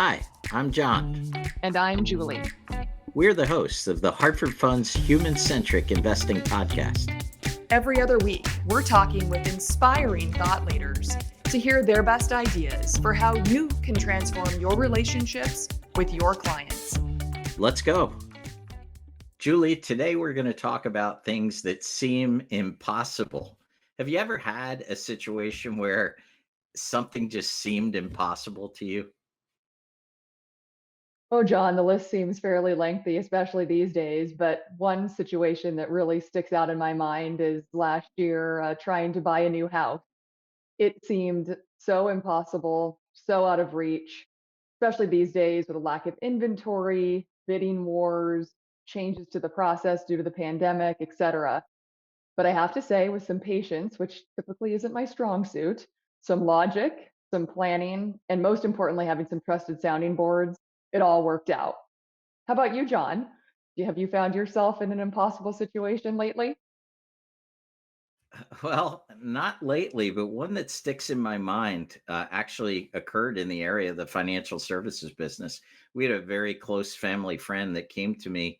Hi, I'm John. And I'm Julie. We're the hosts of the Hartford Fund's Human Centric Investing Podcast. Every other week, we're talking with inspiring thought leaders to hear their best ideas for how you can transform your relationships with your clients. Let's go. Julie, today we're going to talk about things that seem impossible. Have you ever had a situation where something just seemed impossible to you? Oh, John, the list seems fairly lengthy, especially these days. But one situation that really sticks out in my mind is last year trying to buy a new house. It seemed so impossible, so out of reach, especially these days with a lack of inventory, bidding wars, changes to the process due to the pandemic, etc. But I have to say, with some patience, which typically isn't my strong suit, some logic, some planning, and most importantly, having some trusted sounding boards, it all worked out. How about you, John? Have you found yourself in an impossible situation lately? Well, not lately, but one that sticks in my mind actually occurred in the area of the financial services business. We had a very close family friend that came to me,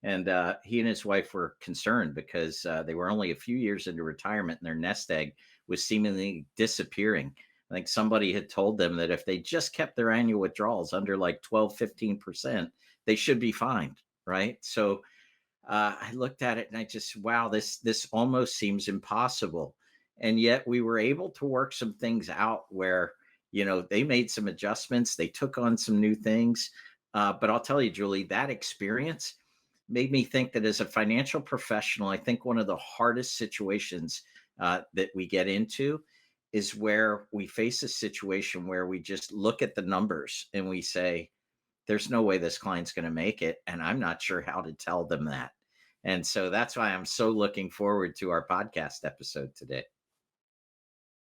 and he and his wife were concerned because they were only a few years into retirement and their nest egg was seemingly disappearing. I think somebody had told them that if they just kept their annual withdrawals under like 12, 15%, they should be fine. Right. So I looked at it and I just, wow, this almost seems impossible. And yet we were able to work some things out where, they made some adjustments, they took on some new things. But I'll tell you, Julie, that experience made me think that as a financial professional, I think one of the hardest situations that we get into is where we face a situation where we just look at the numbers and we say, there's no way this client's going to make it. And I'm not sure how to tell them that. And so that's why I'm so looking forward to our podcast episode today.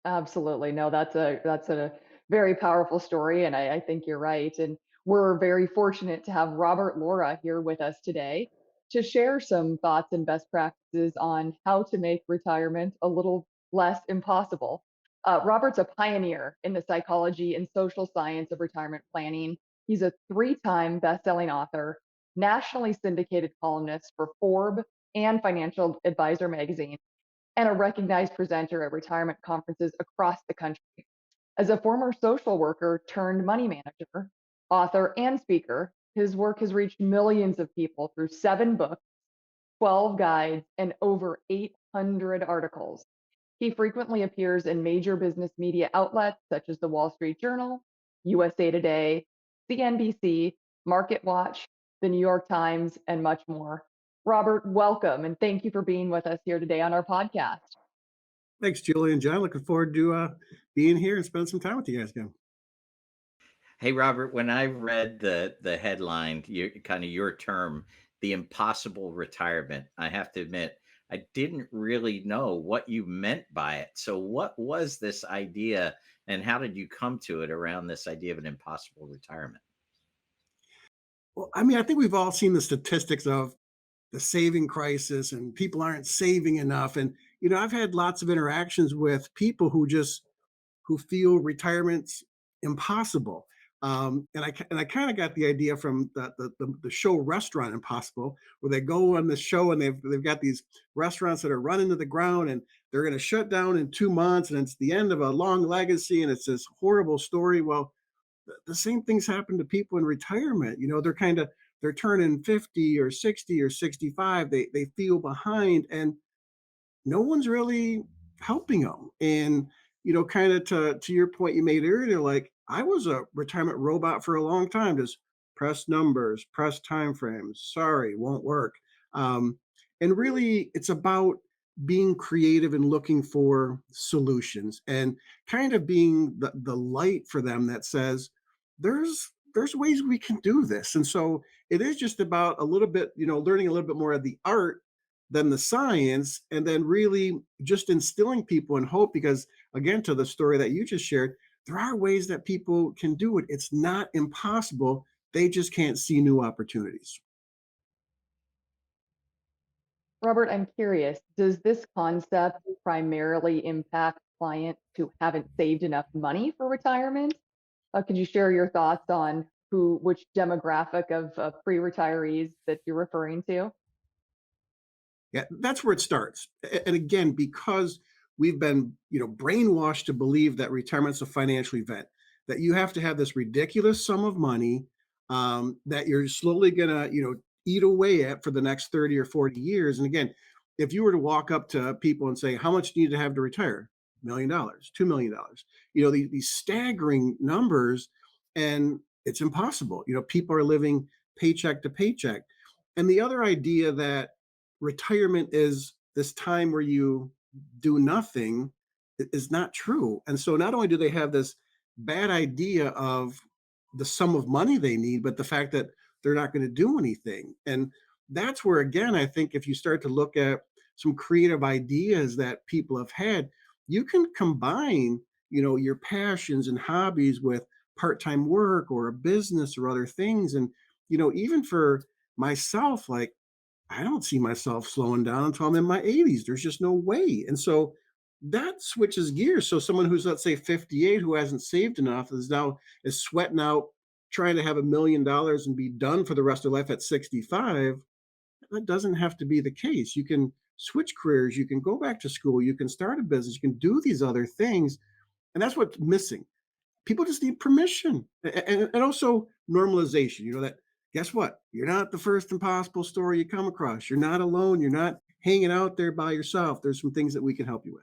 Absolutely. No, that's a very powerful story, and I think you're right. And we're very fortunate to have Robert Laura here with us today to share some thoughts and best practices on how to make retirement a little less impossible. Robert's a pioneer in the psychology and social science of retirement planning. He's a three-time best-selling author, nationally syndicated columnist for Forbes and Financial Advisor magazine, and a recognized presenter at retirement conferences across the country. As a former social worker turned money manager, author, and speaker, his work has reached millions of people through 7 books, 12 guides, and over 800 articles. He frequently appears in major business media outlets such as the Wall Street Journal, USA Today, CNBC, MarketWatch, the New York Times, and much more. Robert, welcome, and thank you for being with us here today on our podcast. Thanks, Julie and John. Looking forward to being here and spending some time with you guys again. Hey, Robert, when I read the headline, your term, the impossible retirement, I have to admit, I didn't really know what you meant by it. So what was this idea and how did you come to it around this idea of an impossible retirement? Well, I mean, I think we've all seen the statistics of the saving crisis and people aren't saving enough. And, I've had lots of interactions with people who feel retirement's impossible. And I kind of got the idea from the show Restaurant Impossible, where they go on the show and they've got these restaurants that are running to the ground and they're going to shut down in 2 months and it's the end of a long legacy and it's this horrible story. Well, the same things happen to people in retirement. They're turning 50 or 60 or 65. They feel behind and no one's really helping them. And kind of to your point you made earlier, like I was a retirement robot for a long time, just press numbers, press time frames. Sorry, won't work. And really, it's about being creative and looking for solutions and kind of being the light for them that says there's ways we can do this. And so it is just about a little bit, learning a little bit more of the art than the science, and then really just instilling people in hope. Because again, to the story that you just shared, there are ways that people can do it. It's not impossible. They just can't see new opportunities. Robert, I'm curious, does this concept primarily impact clients who haven't saved enough money for retirement? Could you share your thoughts on which demographic of pre-retirees that you're referring to? Yeah, that's where it starts. And again, because we've been, brainwashed to believe that retirement's a financial event, that you have to have this ridiculous sum of money that you're slowly gonna, eat away at for the next 30 or 40 years. And again, if you were to walk up to people and say, how much do you need to have to retire? $1 million, $2 million, these staggering numbers, and it's impossible. People are living paycheck to paycheck. And the other idea that retirement is this time where you do nothing is not true. And so not only do they have this bad idea of the sum of money they need, but the fact that they're not going to do anything. And that's where, again, I think if you start to look at some creative ideas that people have had, you can combine, your passions and hobbies with part-time work or a business or other things. And, even for myself, like I don't see myself slowing down until I'm in my 80s. There's just no way. And so that switches gears. So someone who's, let's say, 58, who hasn't saved enough is sweating out trying to have $1 million and be done for the rest of their life at 65. That doesn't have to be the case. You can switch careers, you can go back to school, you can start a business, you can do these other things. And that's what's missing. People just need permission, and also normalization. That, guess what? You're not the first impossible story you come across. You're not alone. You're not hanging out there by yourself. There's some things that we can help you with.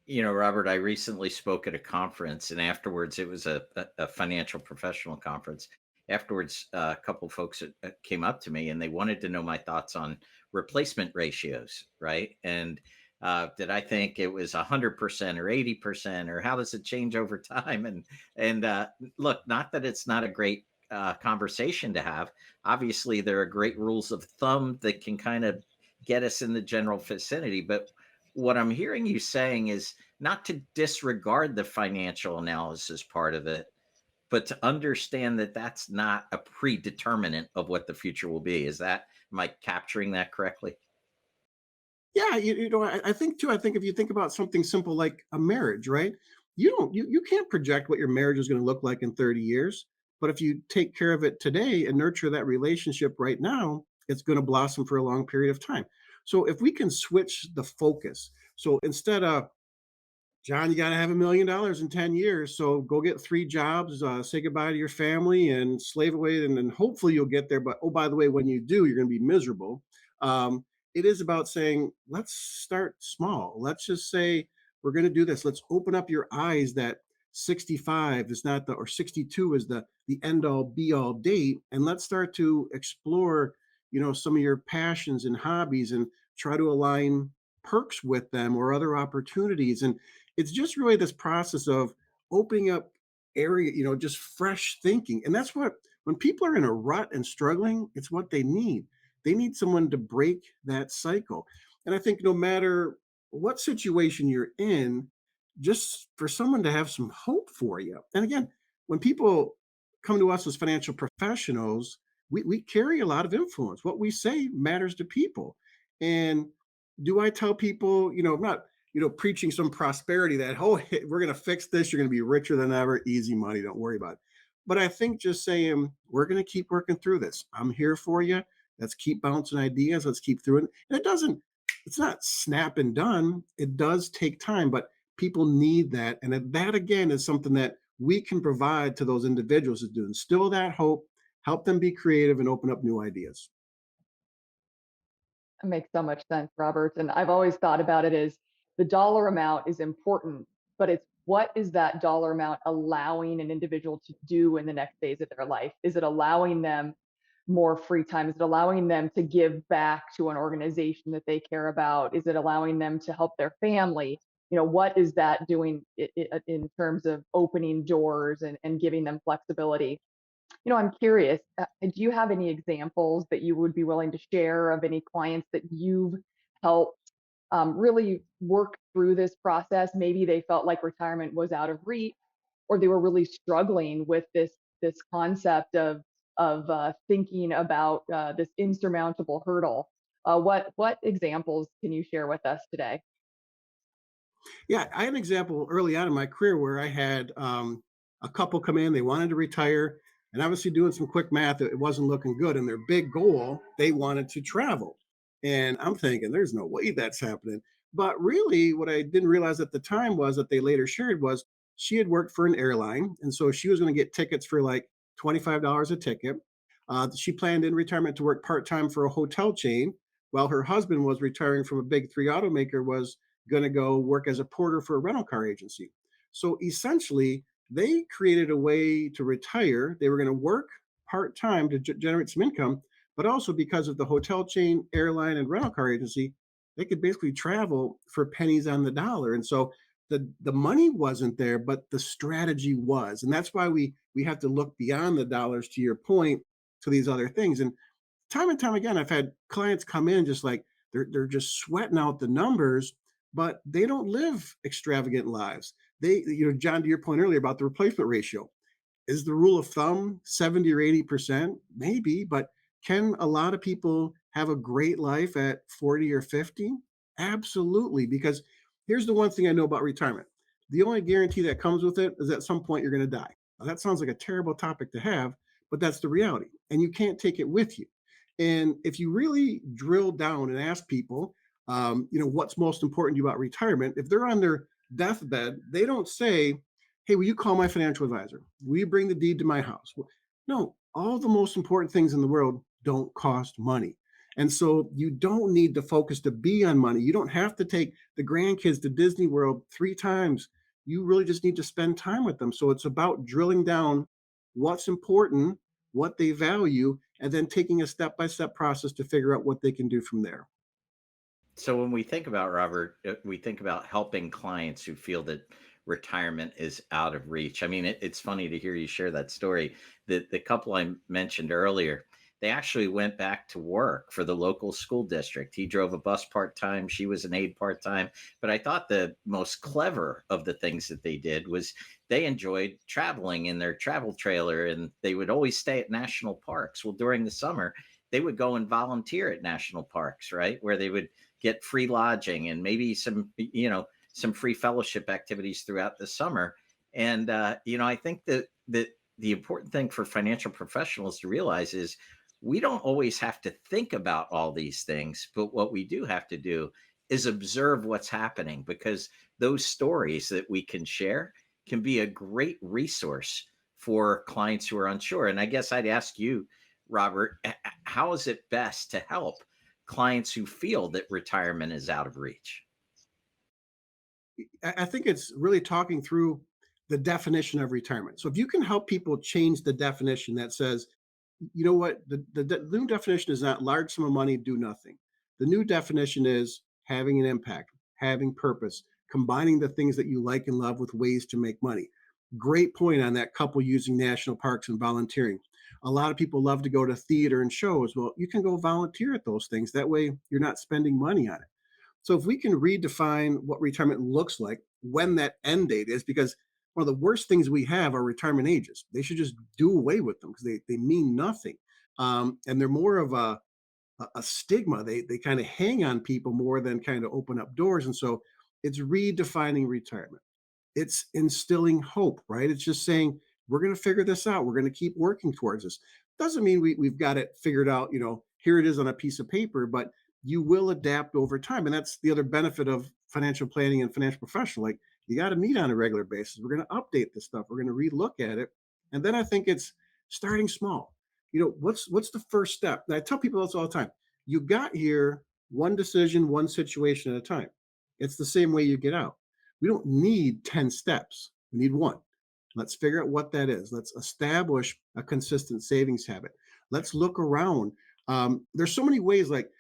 Robert, I recently spoke at a conference, and afterwards, it was a financial professional conference. Afterwards, a couple folks came up to me and they wanted to know my thoughts on replacement ratios, right? And did I think it was 100% or 80%, or how does it change over time? And look, not that it's not a great conversation to have. Obviously, there are great rules of thumb that can kind of get us in the general vicinity, but what I'm hearing you saying is not to disregard the financial analysis part of it, but to understand that that's not a predeterminant of what the future will be. Am I capturing that correctly? Yeah, I think too. I think if you think about something simple like a marriage, right? You can't project what your marriage is going to look like in 30 years. But if you take care of it today and nurture that relationship right now, it's going to blossom for a long period of time. So if we can switch the focus, so instead of John, you got to have $1 million in 10 years. So go get 3 jobs, say goodbye to your family and slave away. And then hopefully you'll get there. But oh, by the way, when you do, you're going to be miserable. Um, it is about saying, let's start small. Let's just say, we're going to do this. Let's open up your eyes that 65 is not or 62 is the end all be all date. And let's start to explore, some of your passions and hobbies and try to align perks with them or other opportunities. And it's just really this process of opening up area, just fresh thinking. And that's what, when people are in a rut and struggling, it's what they need. They need someone to break that cycle. And I think no matter what situation you're in, just for someone to have some hope for you. And again, when people come to us as financial professionals, we carry a lot of influence. What we say matters to people. And do I tell people, I'm not, preaching some prosperity that, oh, we're going to fix this. You're going to be richer than ever. Easy money. Don't worry about it. But I think just saying, we're going to keep working through this. I'm here for you. Let's keep bouncing ideas. Let's keep through it. And it's not snap and done. It does take time, but people need that. And that again is something that we can provide to those individuals is to instill that hope, help them be creative and open up new ideas. It makes so much sense, Robert. And I've always thought about it as the dollar amount is important, but it's what is that dollar amount allowing an individual to do in the next phase of their life? Is it allowing them more free time? Is it allowing them to give back to an organization that they care about? Is it allowing them to help their family? What is that doing in terms of opening doors and giving them flexibility? I'm curious, do you have any examples that you would be willing to share of any clients that you've helped really work through this process? Maybe they felt like retirement was out of reach, or they were really struggling with this concept of thinking about this insurmountable hurdle. What examples can you share with us today? Yeah, I had an example early on in my career where I had a couple come in, they wanted to retire, and obviously doing some quick math, it wasn't looking good. And their big goal, they wanted to travel. And I'm thinking, there's no way that's happening. But really, what I didn't realize at the time was that they later shared was she had worked for an airline. And so she was going to get tickets for like $25 a ticket. She planned in retirement to work part time for a hotel chain, while her husband was retiring from a big three automaker, was going to go work as a porter for a rental car agency. So essentially, they created a way to retire. They were going to work part time to generate some income, but also because of the hotel chain, airline, and rental car agency, they could basically travel for pennies on the dollar. And so the money wasn't there, but the strategy was, and that's why we have to look beyond the dollars. To your point, to these other things, and time again, I've had clients come in just like they're just sweating out the numbers, but they don't live extravagant lives. They, John, to your point earlier about the replacement ratio, is the rule of thumb 70 or 80%? Maybe, but can a lot of people have a great life at 40 or 50? Absolutely. Because here's the one thing I know about retirement: the only guarantee that comes with it is at some point you're going to die. Now, that sounds like a terrible topic to have, but that's the reality. And you can't take it with you. And if you really drill down and ask people, what's most important to you about retirement, if they're on their deathbed, they don't say, hey, will you call my financial advisor? Will you bring the deed to my house? No, all the most important things in the world don't cost money. And so you don't need to focus to be on money. You don't have to take the grandkids to Disney World 3 times. You really just need to spend time with them. So it's about drilling down what's important, what they value, and then taking a step by step process to figure out what they can do from there. So when we think about Robert, we think about helping clients who feel that retirement is out of reach. I mean, it's funny to hear you share that story. The couple I mentioned earlier, they actually went back to work for the local school district. He drove a bus part time. She was an aide part time. But I thought the most clever of the things that they did was they enjoyed traveling in their travel trailer, and they would always stay at national parks. Well, during the summer, they would go and volunteer at national parks, right? Where they would get free lodging and maybe some, some free fellowship activities throughout the summer. And I think that the important thing for financial professionals to realize is we don't always have to think about all these things, but what we do have to do is observe what's happening, because those stories that we can share can be a great resource for clients who are unsure. And I guess I'd ask you, Robert, how is it best to help clients who feel that retirement is out of reach? I think it's really talking through the definition of retirement. So if you can help people change the definition that says, you know what, the new definition is not large sum of money, do nothing. The new definition is having an impact, having purpose, combining the things that you like and love with ways to make money. Great point on that couple using national parks and volunteering. A lot of people love to go to theater and shows. Well, you can go volunteer at those things. That way, you're not spending money on it. So if we can redefine what retirement looks like, when that end date is, because one of the worst things we have are retirement ages. They should just do away with them because they mean nothing. And they're more of a stigma. They kind of hang on people more than kind of open up doors. And so it's redefining retirement. It's instilling hope, right? It's just saying, we're going to figure this out. We're going to keep working towards this. Doesn't mean we've got it figured out, here it is on a piece of paper, but you will adapt over time. And that's the other benefit of financial planning and financial professional. Like, you got to meet on a regular basis. We're going to update this stuff. We're going to relook at it. And then I think it's starting small. What's the first step? And I tell people this all the time. You got here one decision, one situation at a time. It's the same way you get out. We don't need 10 steps. We need one. Let's figure out what that is. Let's establish a consistent savings habit. Let's look around. There's so many ways, like,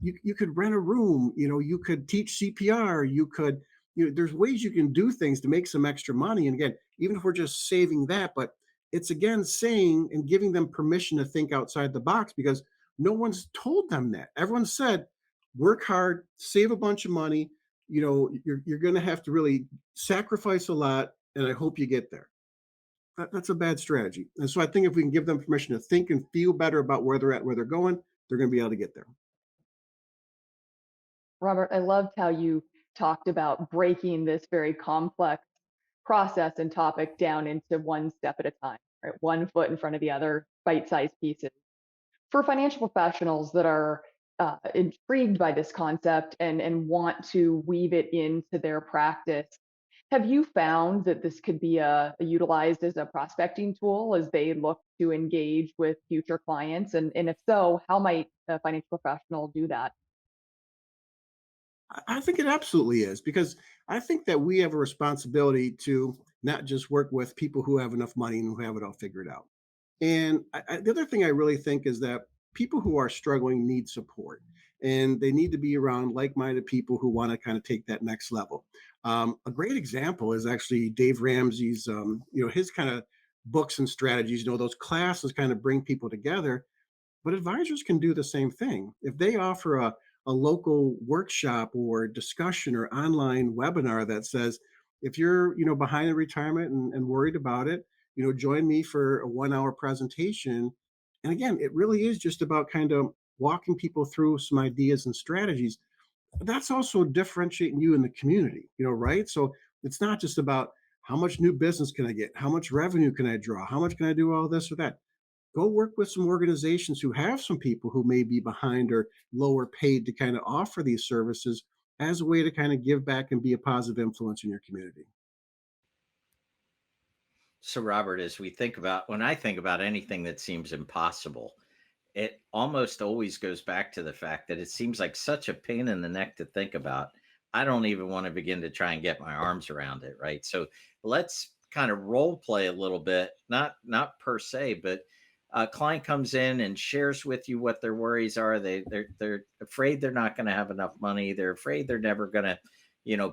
you could rent a room, you could teach CPR, there's ways you can do things to make some extra money. And again, even if we're just saving that, but it's again saying and giving them permission to think outside the box, because no one's told them that. Everyone said, work hard, save a bunch of money. You're going to have to really sacrifice a lot, and I hope you get there. That's a bad strategy. And so I think if we can give them permission to think and feel better about where they're at, where they're going, they're going to be able to get there. Robert, I loved how you talked about breaking this very complex process and topic down into one step at a time, right? One foot in front of the other, bite-sized pieces. For financial professionals that are intrigued by this concept and want to weave it into their practice, have you found that this could be utilized as a prospecting tool as they look to engage with future clients? And if so, how might a financial professional do that? I think it absolutely is because I think that we have a responsibility to not just work with people who have enough money and who have it all figured out. And the other thing I really think is that people who are struggling need support and they need to be around like minded people who want to kind of take that next level. A great example is actually Dave Ramsey's, his kind of books and strategies. Those classes kind of bring people together, but advisors can do the same thing. If they offer a local workshop or discussion or online webinar that says, if you're, behind in retirement and worried about it, join me for a 1 hour presentation. And again, it really is just about kind of walking people through some ideas and strategies. That's also differentiating you in the community, right? So it's not just about how much new business can I get? How much revenue can I draw? How much can I do all this or that? Go work with some organizations who have some people who may be behind or lower paid to kind of offer these services as a way to kind of give back and be a positive influence in your community. So, Robert, as we think about, when I think about anything that seems impossible, it almost always goes back to the fact that it seems like such a pain in the neck to think about. I don't even want to begin to try and get my arms around it, right? So let's kind of role play a little bit, not per se, but a client comes in and shares with you what their worries are. They're afraid they're not going to have enough money. They're afraid they're never going to,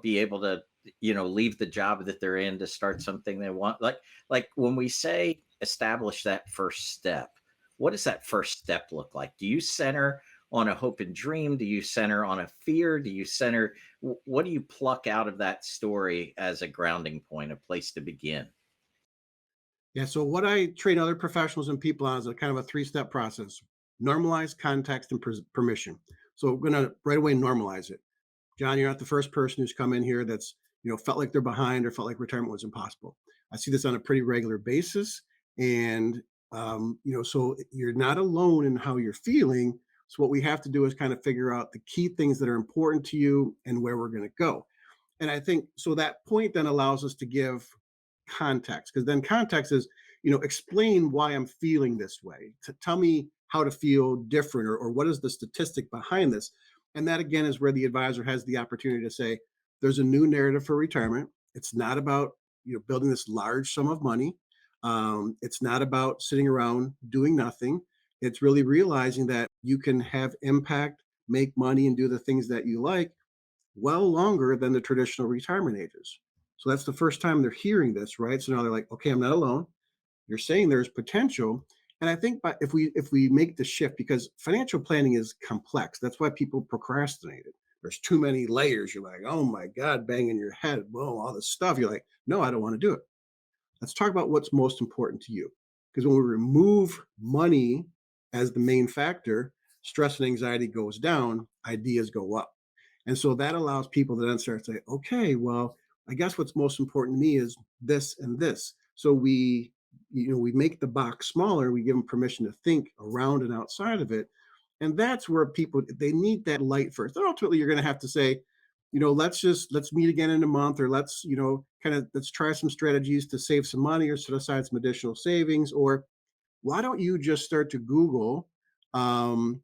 be able to, leave the job that they're in to start something they want. Like when we say establish that first step, what does that first step look like? Do you center on a hope and dream? Do you center on a fear? Do you center, what do you pluck out of that story as a grounding point, a place to begin? Yeah. So, what I train other professionals and people on is a kind of a three-step process: normalize, context, and permission. So, we're going to right away normalize it. John, you're not the first person who's come in here that's, felt like they're behind or felt like retirement was impossible. I see this on a pretty regular basis. And, so you're not alone in how you're feeling. So what we have to do is kind of figure out the key things that are important to you and where we're going to go. And I think so that point then allows us to give context, because then context is, explain why I'm feeling this way. Tell me how to feel different, or what is the statistic behind this. And that again is where the advisor has the opportunity to say, there's a new narrative for retirement. It's not about, building this large sum of money. It's not about sitting around doing nothing. It's really realizing that you can have impact, make money, and do the things that you like well longer than the traditional retirement ages. So that's the first time they're hearing this, right? So now they're like, okay, I'm not alone. You're saying there's potential. And I think if we make the shift, because financial planning is complex, that's why people procrastinate it. There's too many layers. You're like, oh my God, banging your head, whoa, all this stuff. You're like, no, I don't want to do it. Let's talk about what's most important to you. Because when we remove money as the main factor, stress and anxiety goes down, ideas go up. And so that allows people to then start to say, okay, well, I guess what's most important to me is this and this. So we make the box smaller, we give them permission to think around and outside of it. And that's where people they need that light first. Then ultimately you're going to have to say, let's meet again in a month, or let's try some strategies to save some money or set aside some additional savings. Or why don't you just start to Google um,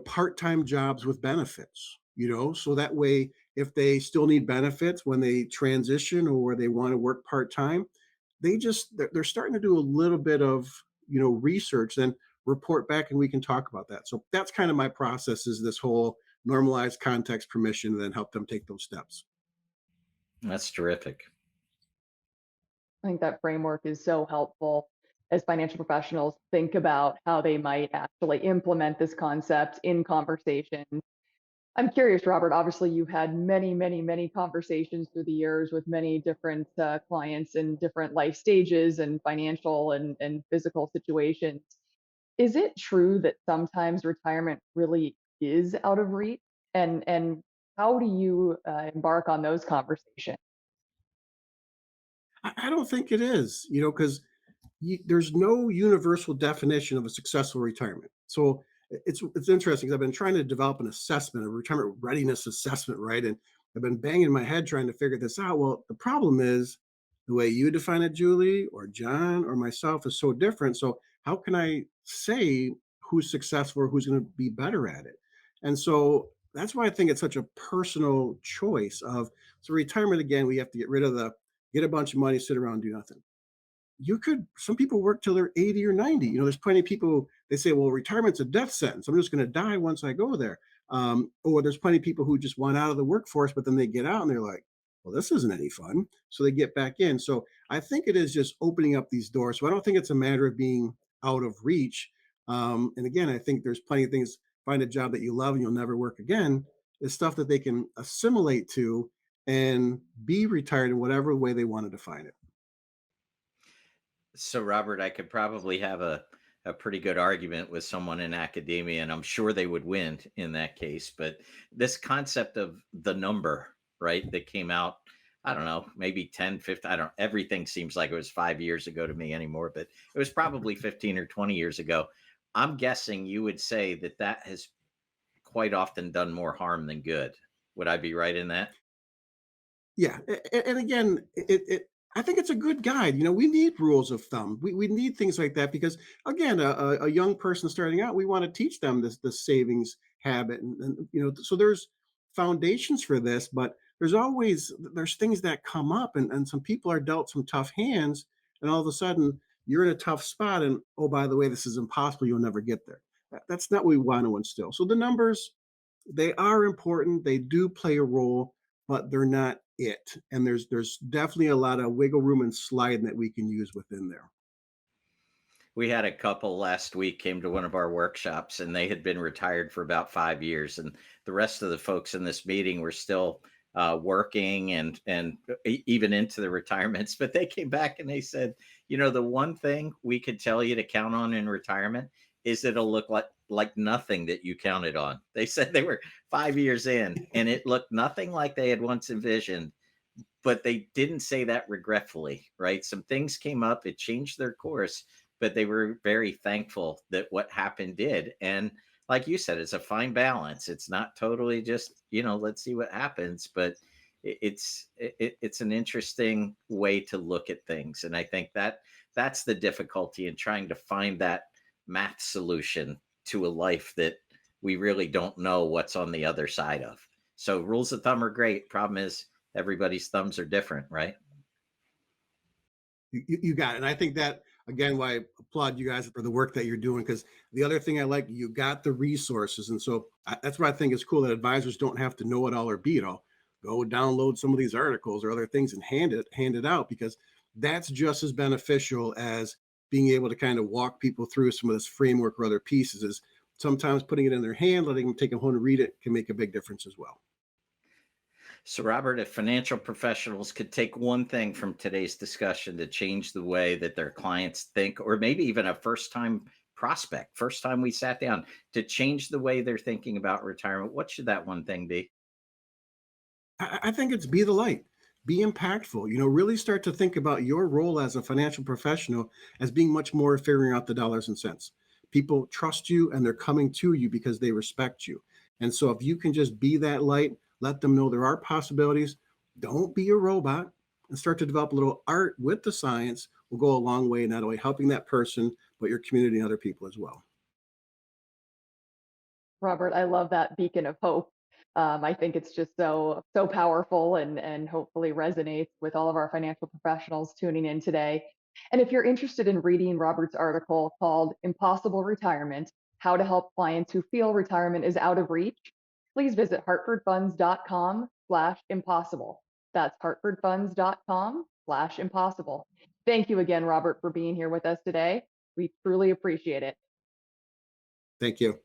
part-time jobs with benefits, so that way if they still need benefits when they transition or they want to work part-time, they're starting to do a little bit of, research, then report back and we can talk about that. So that's kind of my process, is this whole normalized context, permission, and then help them take those steps. That's terrific. I think that framework is so helpful as financial professionals think about how they might actually implement this concept in conversations. I'm curious, Robert. Obviously, you've had many, many, many conversations through the years with many different clients in different life stages and financial and physical situations. Is it true that sometimes retirement really is out of reach? And how do you embark on those conversations? I don't think it is, because there's no universal definition of a successful retirement. So it's interesting because I've been trying to develop an assessment, a retirement readiness assessment, right? And I've been banging my head trying to figure this out. Well, the problem is the way you define it, Julie, or John, or myself is so different. So how can I say who's successful or who's going to be better at it? And so that's why I think it's such a personal choice of so retirement again, we have to get rid of the get a bunch of money, sit around, and do nothing. Some people work till they're 80 or 90. There's plenty of people, they say, well, retirement's a death sentence. I'm just going to die once I go there. Or there's plenty of people who just want out of the workforce, but then they get out and they're like, well, this isn't any fun. So they get back in. So I think it is just opening up these doors. So I don't think it's a matter of being out of reach. And again, I think there's plenty of things, find a job that you love and you'll never work again, is stuff that they can assimilate to and be retired in whatever way they want to define it. So, Robert, I could probably have a pretty good argument with someone in academia, and I'm sure they would win in that case. But this concept of the number, right, that came out, I don't know, maybe 10, 15, I don't, everything seems like it was 5 years ago to me anymore, but it was probably 15 or 20 years ago. I'm guessing you would say that that has quite often done more harm than good. Would I be right in that? Yeah, and again, I think it's a good guide. We need rules of thumb. We need things like that because, again, a young person starting out, we want to teach them this savings habit, and so there's foundations for this, but there's things that come up, and some people are dealt some tough hands, and all of a sudden you're in a tough spot, and oh, by the way, this is impossible. You'll never get there. That's not what we want to instill. So the numbers, they are important. They do play a role, but they're not it. And there's definitely a lot of wiggle room and sliding that we can use within there. We had a couple last week came to one of our workshops, and they had been retired for about 5 years, and the rest of the folks in this meeting were still working and even into the retirements. But they came back and they said, the one thing we could tell you to count on in retirement is it'll look like nothing that you counted on. They said they were 5 years in, and it looked nothing like they had once envisioned, but they didn't say that regretfully, right? Some things came up, it changed their course, but they were very thankful that what happened did. And like you said, it's a fine balance. It's not totally just, let's see what happens, but it's an interesting way to look at things. And I think that that's the difficulty in trying to find that math solution to a life that we really don't know what's on the other side of. So rules of thumb are great. Problem is everybody's thumbs are different, right? You got it. And I think that, again, why I applaud you guys for the work that you're doing. Because the other thing I like, you got the resources. And so that's what I think is cool, that advisors don't have to know it all or be it all. Go download some of these articles or other things and hand it out, because that's just as beneficial as being able to kind of walk people through some of this framework or other pieces. Is sometimes putting it in their hand, letting them take it home and read it can make a big difference as well. So, Robert, if financial professionals could take one thing from today's discussion to change the way that their clients think, or maybe even a first time prospect, first time we sat down to change the way they're thinking about retirement, what should that one thing be? I think it's be the light, be impactful, really start to think about your role as a financial professional as being much more figuring out the dollars and cents. People trust you and they're coming to you because they respect you. And so if you can just be that light, let them know there are possibilities, don't be a robot, and start to develop a little art with the science will go a long way in not only helping that person, but your community and other people as well. Robert, I love that beacon of hope. I think it's just so powerful and hopefully resonates with all of our financial professionals tuning in today. And if you're interested in reading Robert's article called Impossible Retirement: How to Help Clients Who Feel Retirement is Out of Reach, please visit hartfordfunds.com/impossible. That's hartfordfunds.com/impossible. Thank you again, Robert, for being here with us today. We truly appreciate it. Thank you.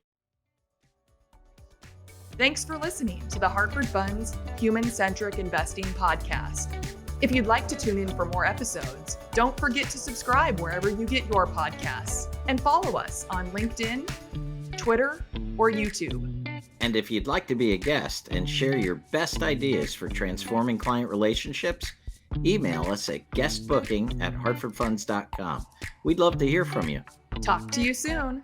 Thanks for listening to the Hartford Funds Human Centric Investing Podcast. If you'd like to tune in for more episodes, don't forget to subscribe wherever you get your podcasts and follow us on LinkedIn, Twitter, or YouTube. And if you'd like to be a guest and share your best ideas for transforming client relationships, email us at guestbooking@hartfordfunds.com. We'd love to hear from you. Talk to you soon.